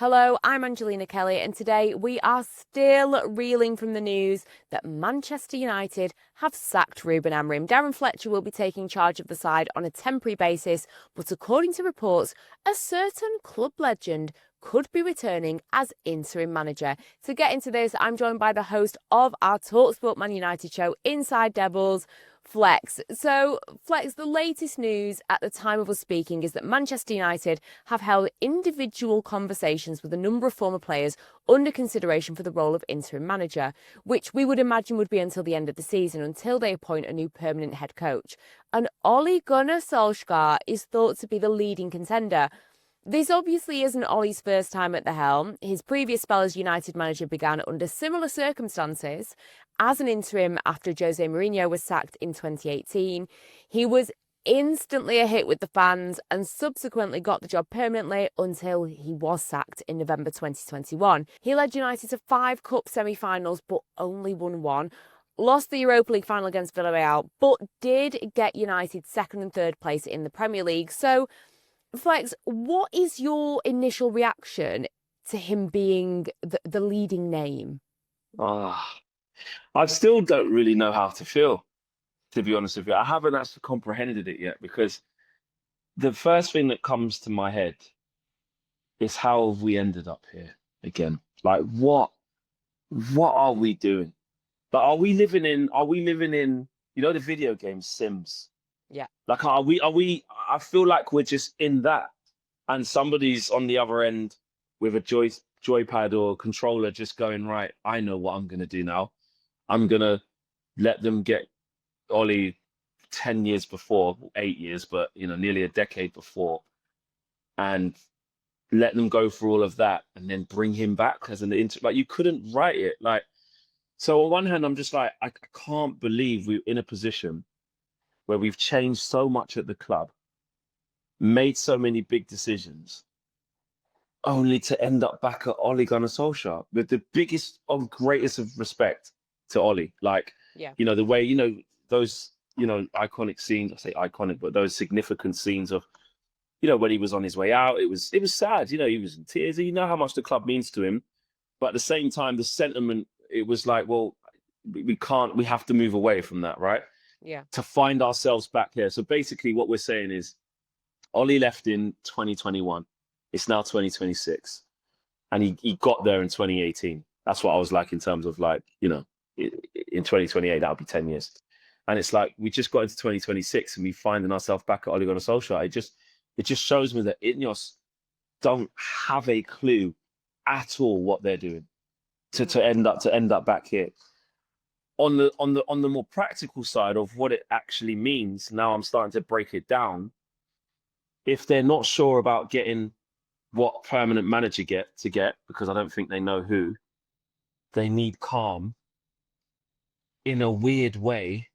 Hello, I'm Angelina Kelly, and today we are still reeling from the news that Manchester United have sacked Ruben Amorim. Darren Fletcher will be taking charge of the side on a temporary basis, but according to reports, a certain club legend could be returning as interim manager. To get into this, I'm joined by the host of our talkSPORT Man United show, Inside Devils, Flex. So, Flex, the latest news at the time of us speaking is that Manchester United have held individual conversations with a number of former players under consideration for the role of interim manager, which we would imagine would be until the end of the season, until they appoint a new permanent head coach. And Ole Gunnar Solskjaer is thought to be the leading contender. This obviously isn't Ole's first time at the helm. His previous spell as United manager began under similar circumstances as an interim after Jose Mourinho was sacked in 2018. He was instantly a hit with the fans and subsequently got the job permanently until he was sacked in November 2021. He led United to 5 cup semi-finals but only won one. Lost the Europa League final against Villarreal, but did get United second and third place in the Premier League. So, Flex, what is your initial reaction to him being the leading name? I still don't really know how to feel, to be honest with you. I haven't actually comprehended it yet because the first thing that comes to my head is how have we ended up here again? Like what are we doing? Like are we living in the video game Sims? Yeah. Like are we I feel like we're just in that and somebody's on the other end with a joypad or controller just going, right, I know what I'm gonna do now. I'm gonna let them get Ollie 10 years before, 8 years, but nearly a decade before, and let them go through all of that and then bring him back as an inter like you couldn't write it. Like, so on one hand, I'm just like, I can't believe we're in a position where we've changed so much at the club, made so many big decisions, only to end up back at Ole Gunnar Solskjaer with the biggest of greatest of respect to Ollie. Like, Yeah. the way, those, iconic scenes, I say iconic, but those significant scenes of, when he was on his way out, it was sad. He was in tears. You know how much the club means to him. But at the same time, the sentiment, it was like, well, we have to move away from that, right? Yeah. To find ourselves back here. So basically what we're saying is Ollie left in 2021. It's now 2026. And he got there in 2018. That's what I was like in terms of like, in 2028, that'll be 10 years. And it's like, we just got into 2026 and we finding ourselves back at Ole Gunnar Solskjaer. It just shows me that Ineos don't have a clue at all what they're doing to end up back here. On the more practical side of what it actually means, now I'm starting to break it down. If they're not sure about getting what permanent manager get, because I don't think they know who, they need calm. In a weird way,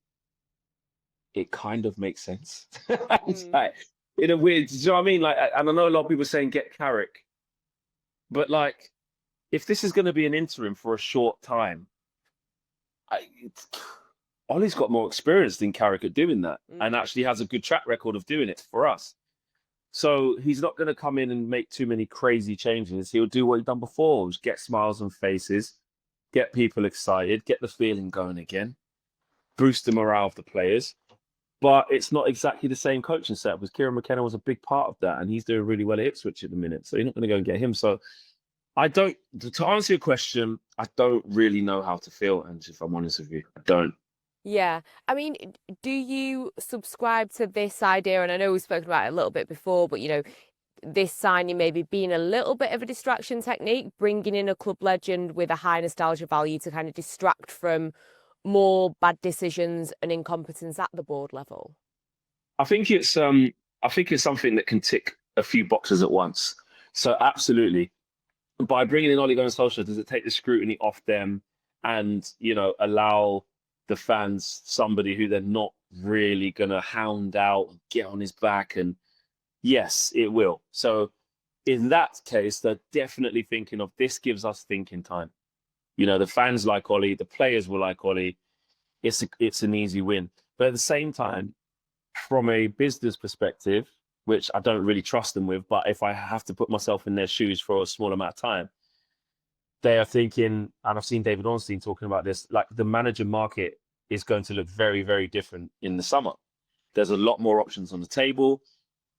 it kind of makes sense. It's like, in a weird, do you know what I mean? Like, and I know a lot of people saying get Carrick, but like, if this is going to be an interim for a short time, Ollie's got more experience than Carrick at doing that, and actually has a good track record of doing it for us. So he's not going to come in and make too many crazy changes. He'll do what he's done before, which get smiles on faces, get people excited, get the feeling going again, boost the morale of the players. But it's not exactly the same coaching setup because Kieran McKenna was a big part of that, and he's doing really well at Ipswich at the minute. So you're not going to go and get him. So to answer your question, I don't really know how to feel. And if I'm honest with you, I don't. Yeah. I mean, do you subscribe to this idea? And I know we've spoken about it a little bit before, but, this signing maybe being a little bit of a distraction technique, bringing in a club legend with a high nostalgia value to kind of distract from more bad decisions and incompetence at the board level? I think it's something that can tick a few boxes at once. So absolutely. By bringing in Ole Gunnar Solskjaer, does it take the scrutiny off them and, allow the fans somebody who they're not really going to hound out and get on his back? And yes, it will. So in that case, they're definitely thinking of this gives us thinking time. The fans like Ollie, the players will like Ollie. It's an easy win. But at the same time, from a business perspective, which I don't really trust them with. But if I have to put myself in their shoes for a small amount of time, they are thinking, and I've seen David Ornstein talking about this, like the manager market is going to look very, very different in the summer. There's a lot more options on the table.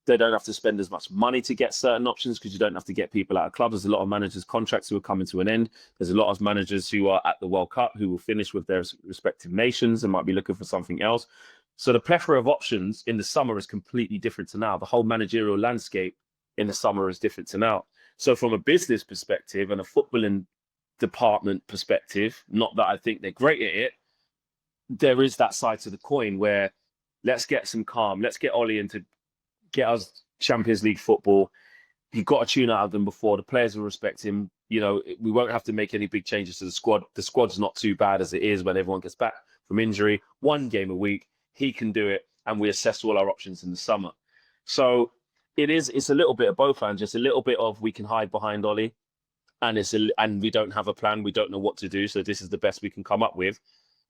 They don't have to spend as much money to get certain options because you don't have to get people out of clubs. There's a lot of managers' contracts who are coming to an end. There's a lot of managers who are at the World Cup who will finish with their respective nations and might be looking for something else. So the plethora of options in the summer is completely different to now. The whole managerial landscape in the summer is different to now. So from a business perspective and a footballing department perspective, not that I think they're great at it, there is that side to the coin where let's get some calm. Let's get Ole in to get us Champions League football. He got a tune out of them before. The players will respect him. You know, we won't have to make any big changes to the squad. The squad's not too bad as it is when everyone gets back from injury. 1 game a week, he can do it, and we assess all our options in the summer. So it's a little bit of both, and just a little bit of we can hide behind Ole, and we don't have a plan. We don't know what to do. So this is the best we can come up with.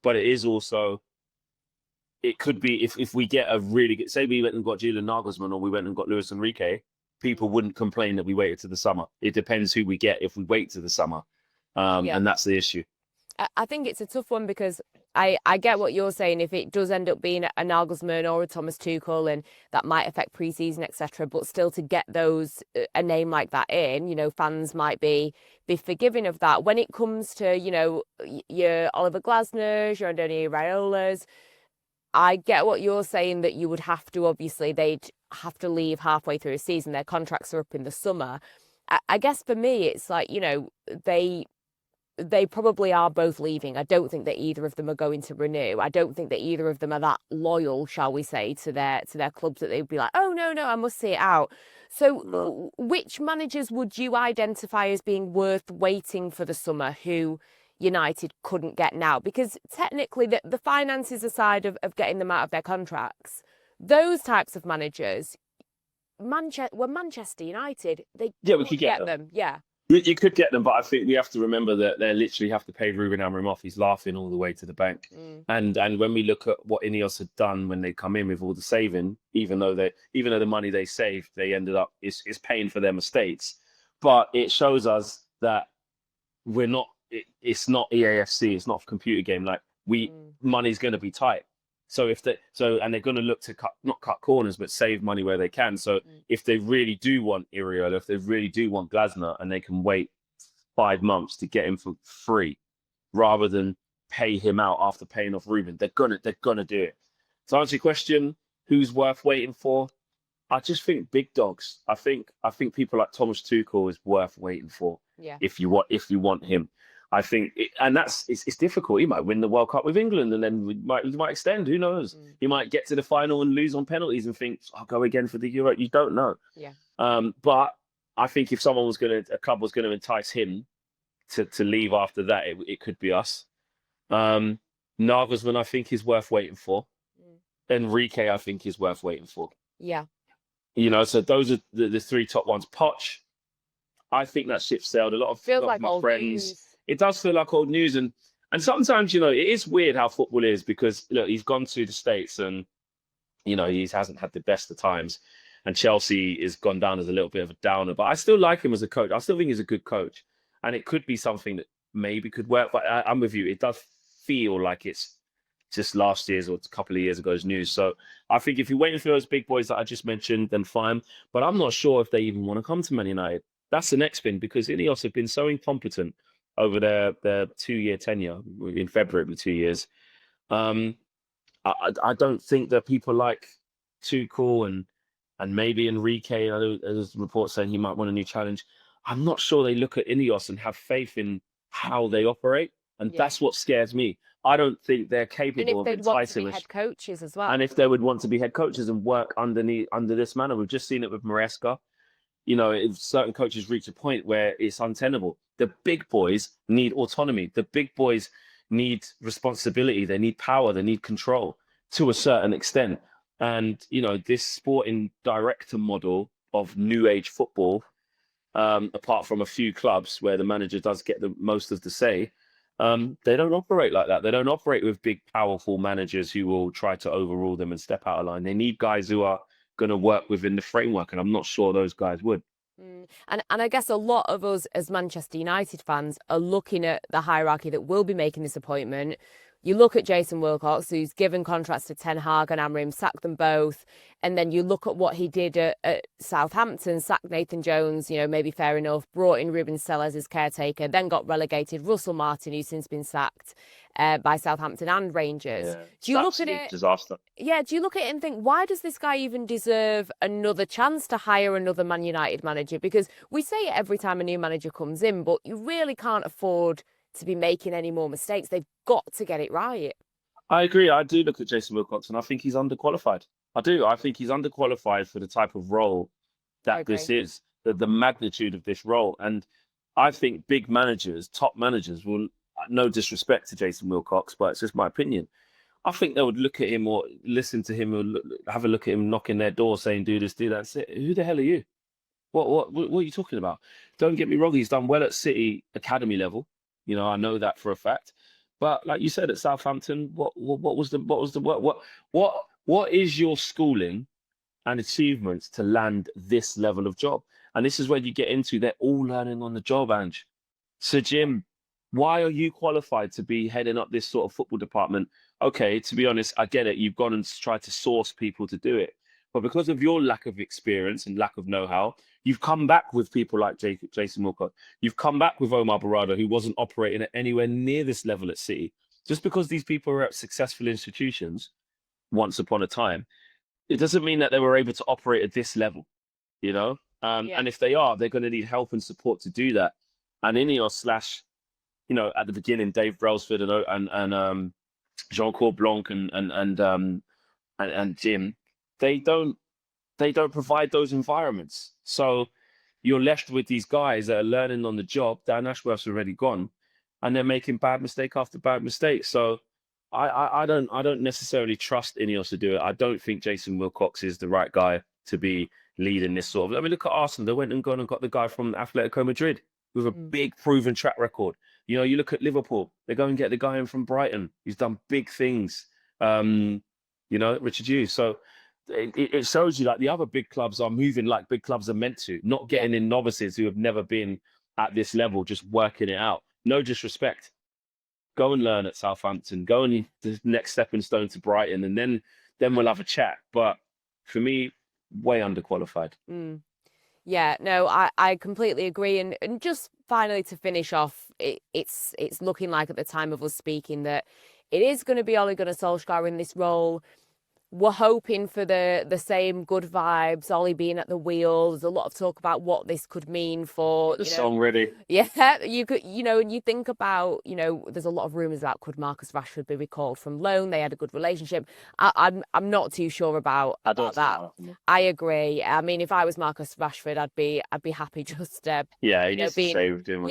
But it is also, it could be if we get a really good, say we went and got Julian Nagelsmann or we went and got Luis Enrique, people wouldn't complain that we waited to the summer. It depends who we get if we wait to the summer. And that's the issue. I think it's a tough one because I get what you're saying. If it does end up being a Nagelsmann or a Thomas Tuchel, and that might affect pre-season, etc., but still to get those, a name like that in, you know, fans might be forgiving of that. When it comes to, you know, your Oliver Glasner's, your Andoni Iraola's, I get what you're saying, that you would have to, obviously, they'd have to leave halfway through a season. Their contracts are up in the summer. I guess for me, it's like, you know, they probably are both leaving. I don't think that either of them are going to renew. I don't think that either of them are that loyal, shall we say, to their clubs that they'd be like, oh, no, I must see it out. So which managers would you identify as being worth waiting for the summer who United couldn't get now? Because technically the finances aside of getting them out of their contracts, those types of managers, Manchester United, we could get them. Yeah. You could get them, but I think we have to remember that they literally have to pay Ruben Amorim off. He's laughing all the way to the bank. And when we look at what Ineos had done when they come in with all the saving, even though the money they saved, they ended up is paying for their mistakes. But it shows us that we're not. It's not EAFC. It's not a computer game. Like money's going to be tight. So and they're going to look to not cut corners, but save money where they can. So if they really do want Iraola, if they really do want Glasner, and they can wait 5 months to get him for free, rather than pay him out after paying off Ruben, they're gonna do it. To answer your question, who's worth waiting for? I just think big dogs. I think people like Thomas Tuchel is worth waiting for. Yeah. If you want him. I think, it's difficult. He might win the World Cup with England, and then he might extend. Who knows? He might get to the final and lose on penalties and think, I'll go again for the Euro. You don't know. Yeah. But I think if a club was going to entice him to leave after that, it could be us. Nagelsmann, I think, is worth waiting for. Enrique, I think, is worth waiting for. Yeah. You know, so those are the 3 top ones. Poch, I think that ship sailed. A lot of my friends. News. It does feel like old news, and sometimes, you know, it is weird how football is, because look, he's gone to the States and, you know, he hasn't had the best of times, and Chelsea has gone down as a little bit of a downer. But I still like him as a coach. I still think he's a good coach, and it could be something that maybe could work. But I'm with you. It does feel like it's just last year's or a couple of years ago's news. So I think if you're waiting for those big boys that I just mentioned, then fine. But I'm not sure if they even want to come to Man United. That's the next thing, because Ineos have been so incompetent over their 2-year tenure. In February, it'll be 2 years. I don't think that people like Tuchel and maybe Enrique, I know there's reports saying he might want a new challenge. I'm not sure they look at Ineos and have faith in how they operate. And that's what scares me. I don't think they're capable of enticing us. And if they'd want to be head coaches as well. And if they would want to be head coaches and work under this manner. We've just seen it with Maresca. You know, if certain coaches reach a point where it's untenable. The big boys need autonomy. The big boys need responsibility. They need power. They need control to a certain extent. And, you know, this sporting director model of new age football, apart from a few clubs where the manager does get the most of the say, they don't operate like that. They don't operate with big, powerful managers who will try to overrule them and step out of line. They need guys who are going to work within the framework, and I'm not sure those guys would. And I guess a lot of us as Manchester United fans are looking at the hierarchy that will be making this appointment. You look at Jason Wilcox, who's given contracts to Ten Hag and Amrim, sacked them both. And then you look at what he did at Southampton, sacked Nathan Jones, maybe fair enough, brought in Ruben Sellers as caretaker, then got relegated. Russell Martin, who's since been sacked by Southampton and Rangers. Yeah, do you look at it? Disaster. Yeah, do you look at it and think, why does this guy even deserve another chance to hire another Man United manager? Because we say it every time a new manager comes in, but you really can't afford to be making any more mistakes. They've got to get it right. I agree. I do look at Jason Wilcox and I think he's underqualified. I do. I think he's underqualified for the type of role that this is, the magnitude of this role. And I think big managers, top managers will, no disrespect to Jason Wilcox, but it's just my opinion. I think they would look at him or listen to him or have a look at him knocking their door saying, do this, do that. And say, who the hell are you? What are you talking about? Don't get me wrong. He's done well at City academy level. I know that for a fact. But like you said, at Southampton, what is your schooling and achievements to land this level of job? And this is where you get into, they're all learning on the job, Ange. So Jim, why are you qualified to be heading up this sort of football department? Okay, to be honest, I get it. You've gone and tried to source people to do it. But because of your lack of experience and lack of know-how, you've come back with people like Jason Wilcox. You've come back with Omar Barada, who wasn't operating at anywhere near this level at City. Just because these people are at successful institutions once upon a time, it doesn't mean that they were able to operate at this level, And if they are, they're going to need help and support to do that. And Ineos / at the beginning, Dave Brailsford and Jean-Claude Blanc and Jim, they don't provide those environments. So you're left with these guys that are learning on the job. Dan Ashworth's already gone, and they're making bad mistake after bad mistake. So I don't necessarily trust Ineos to do it. I don't think Jason Wilcox is the right guy to be leading this sort of. I mean, look at Arsenal. They went and gone and got the guy from Atletico Madrid with a big proven track record. You look at Liverpool. They go and get the guy in from Brighton. He's done big things. Richard Hughes. So it shows you like the other big clubs are moving like big clubs are meant to, not getting in novices who have never been at this level, just working it out. No disrespect. Go and learn at Southampton. Go and the next stepping stone to Brighton, and then we'll have a chat. But for me, way underqualified. Yeah, no, I completely agree. And just finally to finish off, it's looking like at the time of us speaking that it is going to be Ole Gunnar Solskjaer in this role. We're hoping for the same good vibes, Ollie being at the wheel. There's a lot of talk about what this could mean for the song ready. Yeah, you could, and you think about, there's a lot of rumours about could Marcus Rashford be recalled from loan. They had a good relationship. I'm not too sure about that. I agree. I mean, if I was Marcus Rashford, I'd be happy just he needs to stay with him.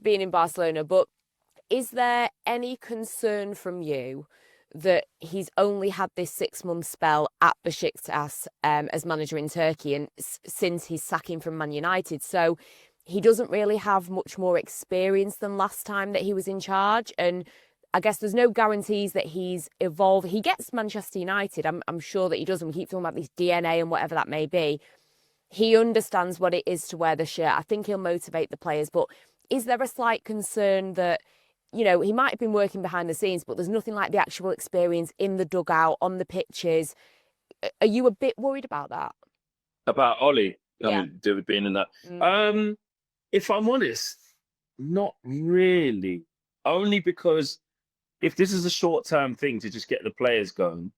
Being in Barcelona. But is there any concern from you that he's only had this 6-month spell at Besiktas as manager in Turkey and since he's sacking from Man United? So he doesn't really have much more experience than last time that he was in charge. And I guess there's no guarantees that he's evolved. He gets Manchester United. I'm sure that he does. And we keep talking about this DNA and whatever that may be. He understands what it is to wear the shirt. I think he'll motivate the players. But is there a slight concern that he might have been working behind the scenes, but there's nothing like the actual experience in the dugout, on the pitches? Are you a bit worried about that? About Ollie? I mean, David being in that. If I'm honest, not really. Only because if this is a short-term thing to just get the players going,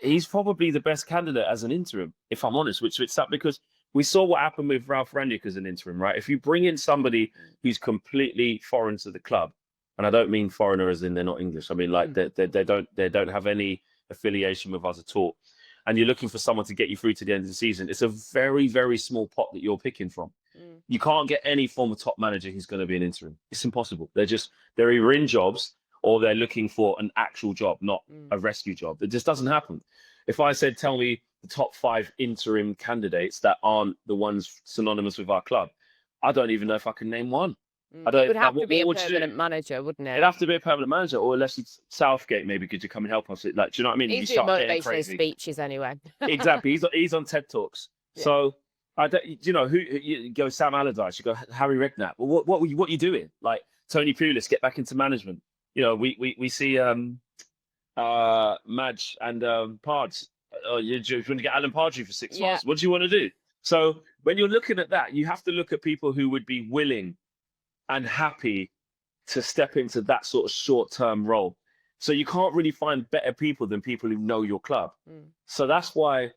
he's probably the best candidate as an interim, if I'm honest, which it's up because we saw what happened with Ralph Rangnick as an interim, right? If you bring in somebody who's completely foreign to the club, and I don't mean foreigner as in they're not English. I mean like they don't have any affiliation with us at all. And you're looking for someone to get you through to the end of the season. It's a very, very small pot that you're picking from. You can't get any former top manager who's going to be an interim. It's impossible. They're either in jobs or they're looking for an actual job, not a rescue job. It just doesn't happen. If I said, tell me the top 5 interim candidates that aren't the ones synonymous with our club, I don't even know if I can name one. I don't. It would have to be a what would you do? permanent manager, wouldn't it? It'd have to be a permanent manager, or unless it's Southgate, maybe could you come and help us? Like, do you know what I mean? He's You doing start getting motivational crazy. speeches anyway. Exactly. He's on TED Talks. Yeah. So I don't. You know, who you go Sam Allardyce, you go Harry Redknapp. Well, what are you doing? Like Tony Pulis, get back into management. You know, we see Madge and Pards. You want to get Alan Pardry for 6 months? What do you want to do? So when you're looking at that, you have to look at people who would be willing and happy to step into that sort of short-term role. So you can't really find better people than people who know your club. So that's why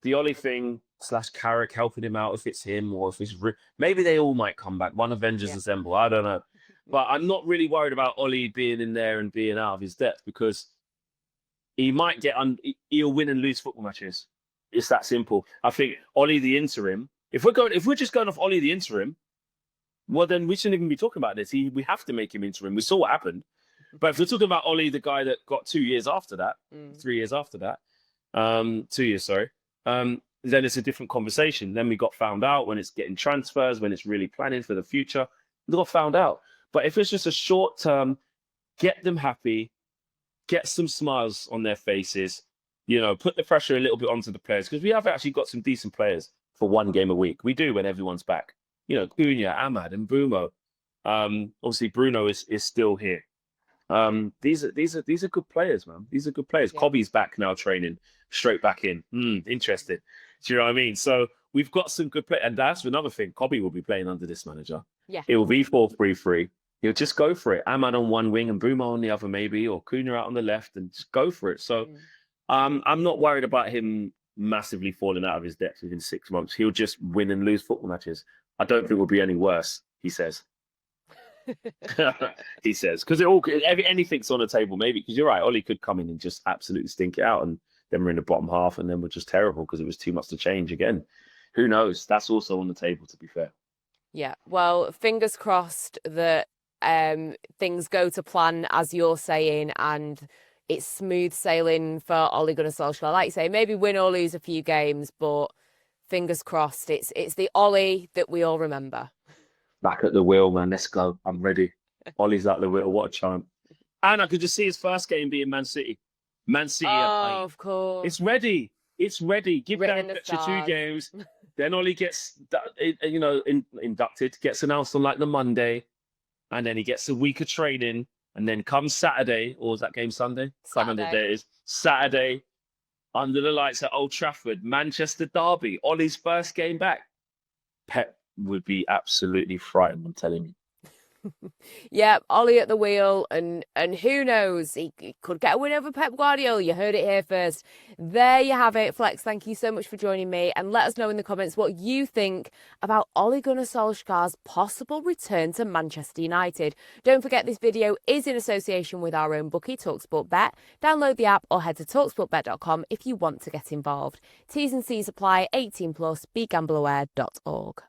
the Ole thing / Carrick helping him out, if it's him or if it's maybe they all might come back. One Avengers Assemble. I don't know. But I'm not really worried about Ole being in there and being out of his depth, because he might he'll win and lose football matches. It's that simple. I think Ole the interim, if we're just going off Ole the interim, well, then we shouldn't even be talking about this. We have to make him interim. We saw what happened. But if we're talking about Ole, the guy that got 2 years after that, 3 years after that, 2 years, sorry, then it's a different conversation. Then we got found out when it's getting transfers, when it's really planning for the future. We got found out. But if it's just a short term, get them happy, get some smiles on their faces, you know, put the pressure a little bit onto the players, because we have actually got some decent players for one game a week. We do when everyone's back. You know, Cunha, Ahmad, and Bruno. Obviously, Bruno is still here. These are good players, man. These are good players. Yeah. Cobby's back now, training straight back in. Interested. Do you know what I mean? So we've got some good players, and that's another thing. Cobby will be playing under this manager. Yeah, it will be 4-3-3. He'll just go for it. Ahmad on one wing and Bruno on the other, maybe, or Cunha out on the left, and just go for it. So, I'm not worried about him massively falling out of his depth within 6 months. He'll just win and lose football matches. I don't think it will be any worse, he says. He says, because anything's on the table, maybe. Because you're right, Ole could come in and just absolutely stink it out, and then we're in the bottom half, and then we're just terrible because it was too much to change again. Who knows? That's also on the table, to be fair. Yeah, well, fingers crossed that things go to plan, as you're saying, and it's smooth sailing for Ole Gunnar Solskjaer. Like you say, maybe win or lose a few games, but fingers crossed, it's the Ole that we all remember. Back at the wheel, man. Let's go. I'm ready. Ole's at the wheel. What a champ. And I could just see his first game being Man City. Man City. Oh, of course. It's ready. It's ready. Give Darren Fletcher 2 games. Then Ole gets, inducted, gets announced on like the Monday. And then he gets a week of training. And then comes Saturday, or was that game Sunday? Sunday it is. Saturday, under the lights at Old Trafford, Manchester derby. Ole's first game back. Pep would be absolutely frightened, I'm telling you. Yeah, Ole at the wheel, and who knows, he could get a win over Pep Guardiola. You heard it here first. There you have it. Flex, thank you so much for joining me, and let us know in the comments what you think about Ole Gunnar Solskjaer's possible return to Manchester United. Don't forget, this video is in association with our own bookie, talkSPORT Bet. Download the app or head to talksportbet.com if you want to get involved. T's and C's apply. 18+, begambleaware.org.